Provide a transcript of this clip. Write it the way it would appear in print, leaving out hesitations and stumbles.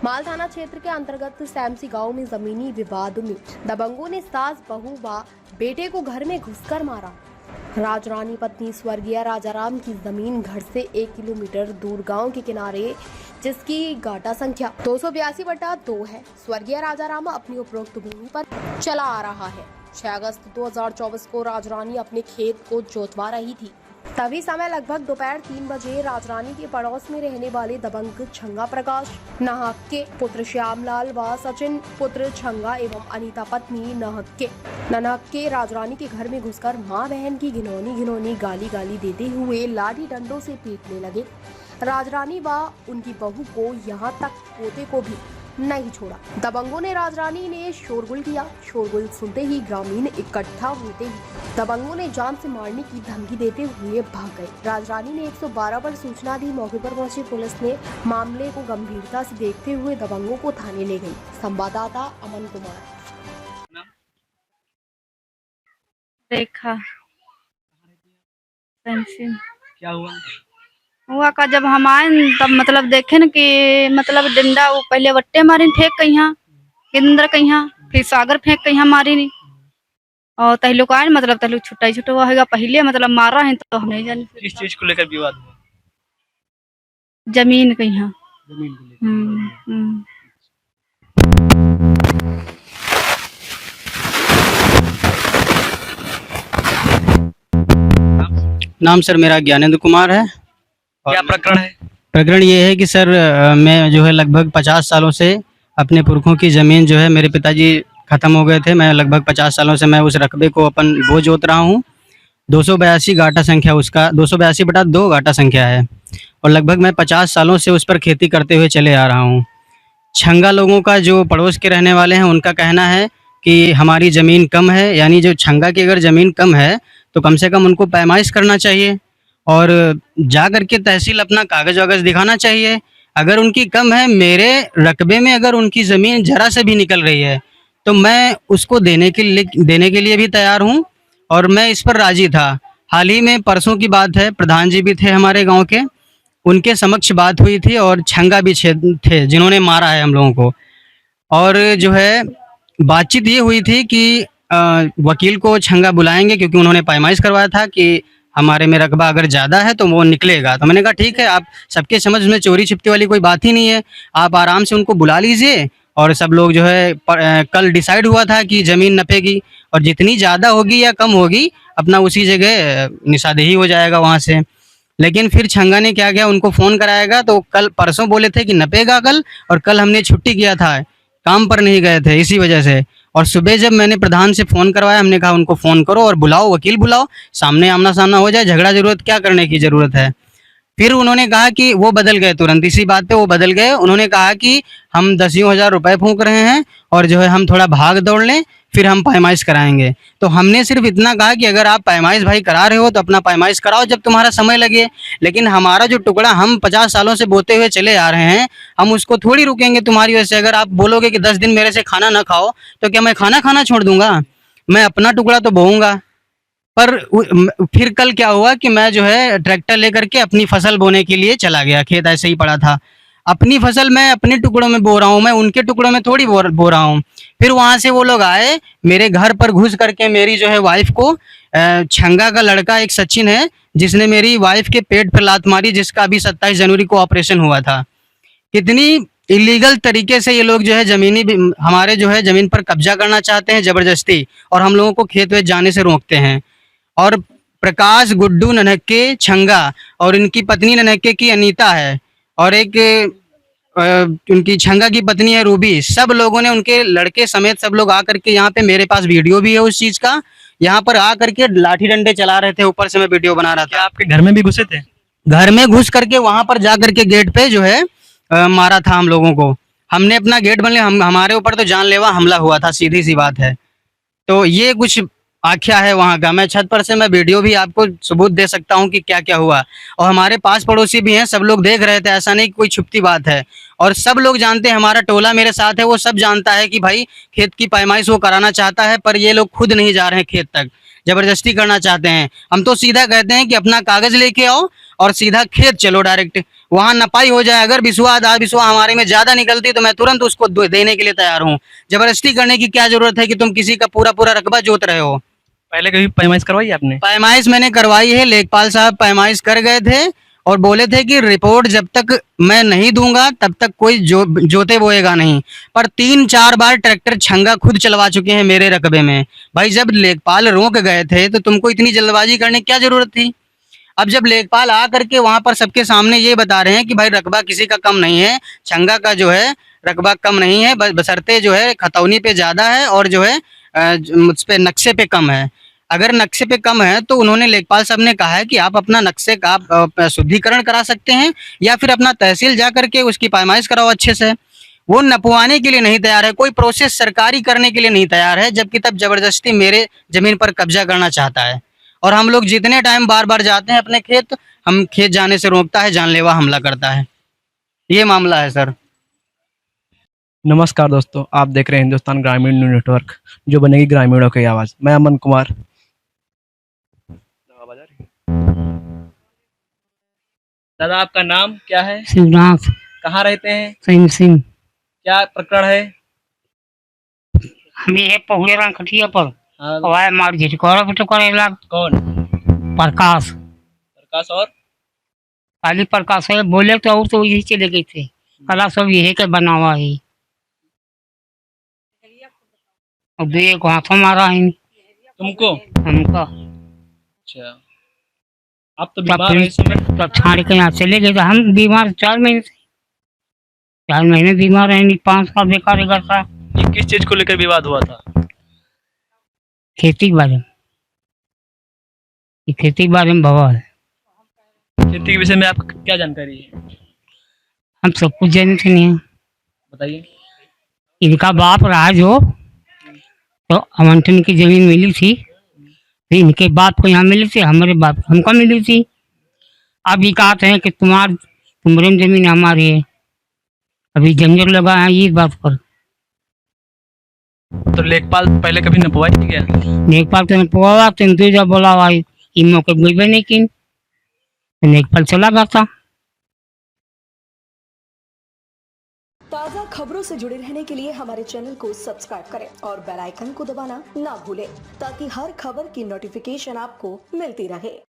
माल थाना क्षेत्र के अंतर्गत सैमसी गांव में जमीनी विवाद में दबंगों ने सास, बहू व बेटे को घर में घुसकर मारा। राजरानी पत्नी स्वर्गीय राजाराम की जमीन घर से 1 किलोमीटर दूर गांव के किनारे, जिसकी गाटा संख्या 282/2 है। स्वर्गीय राजाराम अपनी उपरोक्त भूमि पर चला आ रहा है। 6 अगस्त 2024 को राजरानी अपने खेत को जोतवा रही थी। तभी समय लगभग दोपहर 3 बजे राजरानी के पड़ोस में रहने वाले दबंग छंगा प्रकाश नाहक के पुत्र श्यामलाल व सचिन पुत्र छंगा एवं अनीता पत्नी नाहक के राजरानी के घर में घुसकर मां बहन की घिनौनी गाली देते हुए लाठी डंडों से पीटने लगे। राजरानी व उनकी बहू को यहाँ तक पोते को भी नहीं छोड़ा। दबंगों ने राजरानी ने शोरगुल किया। शोरगुल सुनते ही ग्रामीण इकट्ठा होते ही दबंगों ने जान से मारने की धमकी देते हुए भाग गए। राजरानी ने 112 पर सूचना दी। मौके पर पहुंची पुलिस ने मामले को गंभीरता से देखते हुए दबंगों को थाने ले गई। संवाददाता अमन कुमार। रेखा क्या हुआ का जब हम आए तब मतलब देखे न कि मतलब डंडा वो पहले वट्टे मारी फेंक कहीं केंद्र कहीं, फिर सागर फेंक कहीं मारी नहीं। और तहलुक आए मतलब तहलुक छुट्टा होगा पहले मतलब मारा है तो हम नहीं जाने। किस चीज को लेकर विवाद हुआ? जमीन कहीं। जमीन को लेकर। नाम सर मेरा ज्ञानेंद्र कुमार है। क्या प्रकरण है? प्रकरण ये है कि सर मैं जो है लगभग 50 सालों से अपने पुरखों की ज़मीन जो है, मेरे पिताजी ख़त्म हो गए थे, मैं लगभग 50 सालों से मैं उस रकबे को अपन वो जोत रहा हूँ। 282 गाटा संख्या उसका 282/2 गाटा संख्या है और लगभग मैं 50 सालों से उस पर खेती करते हुए चले आ रहा हूँ। छंगा लोगों का जो पड़ोस के रहने वाले हैं उनका कहना है कि हमारी ज़मीन कम है, यानी जो छंगा की अगर ज़मीन कम है तो कम से कम उनको पैमाइश करना चाहिए और जा कर के तहसील अपना कागज़ वागज़ दिखाना चाहिए। अगर उनकी कम है, मेरे रकबे में अगर उनकी ज़मीन ज़रा से भी निकल रही है तो मैं उसको देने के लिए भी तैयार हूँ और मैं इस पर राज़ी था। हाल ही में परसों की बात है, प्रधान जी भी थे हमारे गांव के, उनके समक्ष बात हुई थी और छंगा भी थे जिन्होंने मारा है हम लोगों को। और जो है बातचीत ये हुई थी कि वकील को छंगा बुलाएंगे क्योंकि उन्होंने पैमाइश करवाया था कि हमारे में रकबा अगर ज़्यादा है तो वो निकलेगा। तो मैंने कहा ठीक है, आप सबके समझ में चोरी छिपती वाली कोई बात ही नहीं है, आप आराम से उनको बुला लीजिए। और सब लोग जो है कल डिसाइड हुआ था कि ज़मीन नपेगी और जितनी ज़्यादा होगी या कम होगी अपना उसी जगह निशादेही हो जाएगा वहाँ से। लेकिन फिर छंगा ने क्या किया, उनको फ़ोन कराएगा तो कल परसों बोले थे कि नपेगा कल, और कल हमने छुट्टी किया था, काम पर नहीं गए थे इसी वजह से। और सुबह जब मैंने प्रधान से फ़ोन करवाया, हमने कहा उनको फ़ोन करो और बुलाओ, वकील बुलाओ, सामने आमना सामना हो जाए, झगड़ा ज़रूरत क्या करने की ज़रूरत है। फिर उन्होंने कहा कि वो बदल गए, तुरंत इसी बात पे वो बदल गए। उन्होंने कहा कि हम 10,000 रुपये फूंक रहे हैं और जो है हम थोड़ा भाग दौड़ लें, फिर हम पैमाइश कराएंगे। तो हमने सिर्फ इतना कहा कि अगर आप पैमाइश भाई करा रहे हो तो अपना पैमाइश कराओ जब तुम्हारा समय लगे, लेकिन हमारा जो टुकड़ा हम 50 सालों से बोते हुए चले आ रहे हैं, हम उसको थोड़ी रुकेंगे तुम्हारी वजह से। अगर आप बोलोगे कि 10 दिन मेरे से खाना ना खाओ तो क्या मैं खाना खाना छोड़ दूंगा? मैं अपना टुकड़ा तो बोऊंगा। पर फिर कल क्या हुआ कि मैं जो है ट्रैक्टर लेकर के अपनी फसल बोने के लिए चला गया, खेत ऐसे ही पड़ा था। अपनी फसल मैं अपने टुकड़ों में बो रहा हूँ, मैं उनके टुकड़ों में थोड़ी बो रहा हूँ। फिर वहाँ से वो लोग आए, मेरे घर पर घुस करके मेरी जो है वाइफ को, छंगा का लड़का एक सचिन है जिसने मेरी वाइफ के पेट पर लात मारी, जिसका अभी 27 जनवरी को ऑपरेशन हुआ था। कितनी इलीगल तरीके से ये लोग जो है हमारे जो है ज़मीन पर कब्जा करना चाहते हैं ज़बरदस्ती, और हम लोगों को खेत वेत जाने से रोकते हैं। और प्रकाश गुड्डू नन्हक्के छंगा और इनकी पत्नी नन्हक्के की अनीता है और एक उनकी छंगा की पत्नी है रूबी। सब लोगों ने, उनके लड़के समेत सब लोग आकर के यहाँ पे, मेरे पास वीडियो भी है उस चीज़ का, यहाँ पर आकर के लाठी डंडे चला रहे थे। ऊपर से मैं वीडियो बना रहा था। आपके घर में भी घुसे थे? घर में घुस करके वहाँ पर जा करके गेट पे जो है मारा था हम लोगों को। हमने अपना गेट बन लिया, हमारे ऊपर तो जानलेवा हमला हुआ था, सीधी सी बात है। तो ये कुछ आख्या है वहाँ का। मैं छत पर से मैं वीडियो भी आपको सबूत दे सकता हूँ कि क्या क्या हुआ। और हमारे पास पड़ोसी भी हैं, सब लोग देख रहे थे, ऐसा नहीं कोई छुपती बात है। और सब लोग जानते हैं, हमारा टोला मेरे साथ है, वो सब जानता है कि भाई खेत की पैमाइश वो कराना चाहता है, पर ये लोग खुद नहीं जा रहे हैं खेत तक, ज़बरदस्ती करना चाहते हैं। हम तो सीधा कहते हैं कि अपना कागज़ लेके आओ और सीधा खेत चलो डायरेक्ट। वहाँ नपाई हो जाए, अगर बिस्वा आधा बिस्वा हमारे में ज्यादा निकलती तो मैं तुरंत उसको देने के लिए तैयार हूँ। जबरदस्ती करने की क्या जरूरत है कि तुम किसी का पूरा पूरा रकबा जोत रहे हो। पहले कभी पैमाइश करवाई आपने? पैमाइश मैंने करवाई है, लेखपाल साहब पैमाइश कर गए थे और बोले थे कि रिपोर्ट जब तक मैं नहीं दूंगा तब तक कोई जोते बोएगा नहीं। पर 3-4 बार ट्रैक्टर छंगा खुद चलवा चुके हैं मेरे रकबे में। भाई जब लेखपाल रोक गए थे तो तुमको इतनी जल्दबाजी करने की क्या जरूरत थी। अब जब लेखपाल आ करके वहां पर सबके सामने ये बता रहे हैं कि भाई रकबा किसी का कम नहीं है, छंगा का जो है रकबा कम नहीं है, बशर्ते जो है खतौनी पे ज्यादा है और जो है मुझ पे नक्शे पे कम है। अगर नक्शे पे कम है तो उन्होंने लेखपाल साहब ने कहा है कि आप अपना नक्शे का आप शुद्धिकरण करा सकते हैं या फिर अपना तहसील जा करके उसकी पैमाइश कराओ अच्छे से। वो नपवाने के लिए नहीं तैयार है, कोई प्रोसेस सरकारी करने के लिए नहीं तैयार है, जबकि तब जबरदस्ती मेरे जमीन पर कब्जा करना चाहता है। और हम लोग जितने टाइम बार बार जाते हैं अपने खेत, हम खेत जाने से रोकता है, जानलेवा हमला करता है। ये मामला है सर। नमस्कार दोस्तों, आप देख रहे हैं हिंदुस्तान ग्रामीण न्यूज़ नेटवर्क, जो बनेगी ग्रामीणों की आवाज़। मैं अमन कुमार। दादा आपका नाम क्या है? शिवनाथ कहाँ रहते हैं? सिंह सिंह। क्या प्रकरण है? हम ये पहुले रंग खटिया पर हाँ, वाय मार झिटकोरा बिटो करेला कौन? प्रकाश प्रकाश और काली प्रकाश है बोले तो और तो यही चले गए थे। कला सब यही के बनावा है और दे को हाथों मारा है तुमको? हमका। अच्छा, आप तो बीमार हैं इस समय। तब छाड़ के यहाँ चले गए तो हम बीमार 4 महीने से 4 महीने बीमार है। 5 साल बेकार करता। ये किस चीज को लेकर विवाद हुआ था? खेती के बारे में, ये खेती के बारे में भवा है। खेती के विषय में आपको क्या जानकारी है? हम सब कुछ जानते नहीं है। बताइए। इनका बाप रहा जो तो अमंटन की जमीन मिली थी, फिर इनके बाप को यहाँ मिली थी, हमारे बाप को हमको मिली थी। अब ये कहते हैं कि तुम्हारी जमीन हमारी है। अभी जंजर लगा है इस बात पर। तो लेखपाल पहले कभी नपवाई थी क्या? लेखपाल तो नपवा तो जब बोला भाई इन मौके गई नहीं की तो लेखपाल चला गया था। ताज़ा खबरों से जुड़े रहने के लिए हमारे चैनल को सब्सक्राइब करें और बेल आइकन को दबाना ना भूलें ताकि हर खबर की नोटिफिकेशन आपको मिलती रहे।